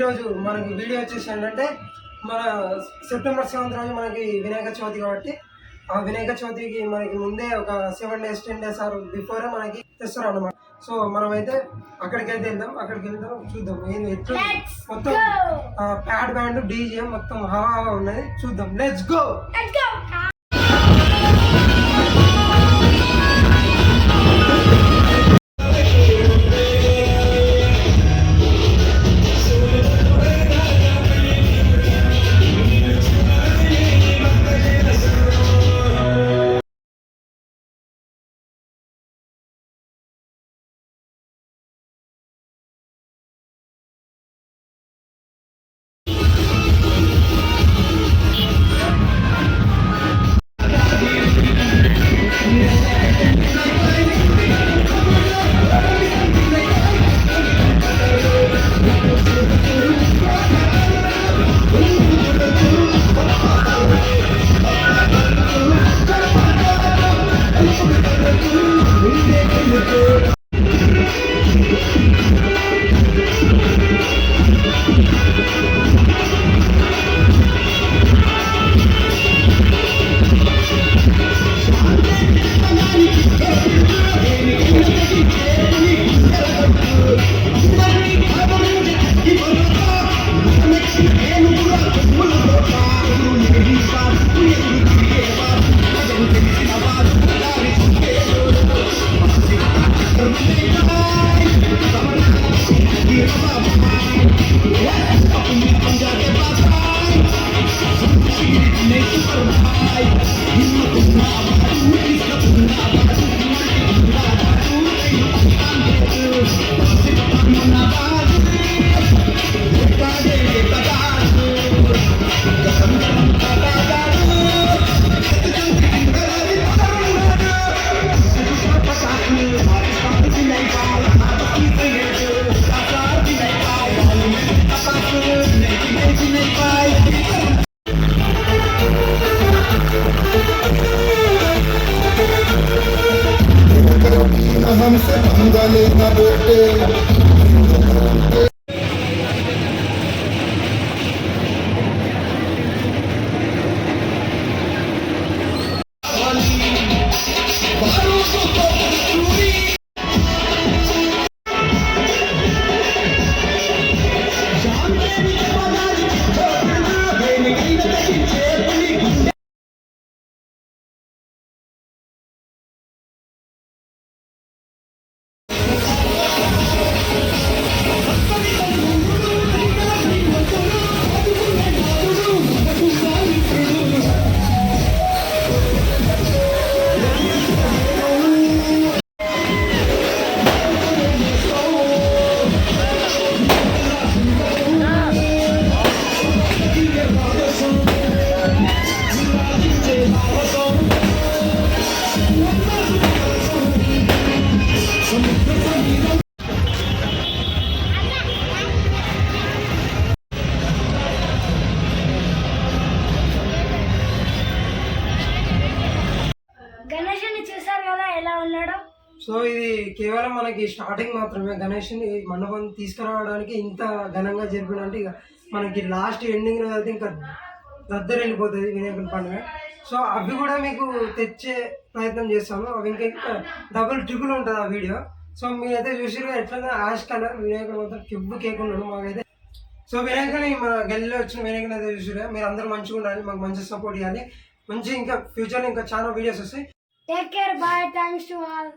ఈరోజు మనకి వీడియో వచ్చేసి ఏంటంటే మన సెప్టెంబర్ 7 రోజు మనకి వినాయక చవితి కాబట్టి ఆ వినాయక చవితికి మనకి ముందే ఒక 7 days 10 days ఆర్ బిఫోరే మనకి తెస్తారు అన్నమాట. సో మనమైతే అక్కడికి వెళ్దాం చూద్దాం ఏంది ఎట్లా మొత్తం ప్యాడ్ బ్యాండ్ డీజే మొత్తం హవా ఉన్నది చూద్దాం. Let's go. हमसे पंगा लेना बेटे సో ఇది కేవలం మనకి స్టార్టింగ్ మాత్రమే. గణేష్ని మండపం తీసుకురావడానికి ఇంత ఘనంగా జరిపినంటే ఇక మనకి లాస్ట్ ఎండింగ్ అయితే ఇంకా దద్దరు వెళ్ళిపోతుంది వినాయకుని పండుగ. సో అవి కూడా మీకు తెచ్చే ప్రయత్నం చేస్తాము. అవి ఇంకా డబుల్ ట్రిపుల్ ఉంటుంది ఆ వీడియో. సో మీరైతే చూసిరు ఎట్లా యాష్ కలర్ వినాయకుడు మొత్తం కిబ్బు కేక్ ఉన్నాడు మాకైతే. సో వినాయకుని మన గల్లీలో వచ్చిన వినాయకుని అయితే చూసిరు. మీరు అందరూ మంచిగా ఉండాలి, మాకు మంచి సపోర్ట్ ఇవ్వాలి. మంచి ఇంకా ఫ్యూచర్లో ఇంకా చాలా వీడియోస్ వస్తాయి. Take care, bye, thanks to all.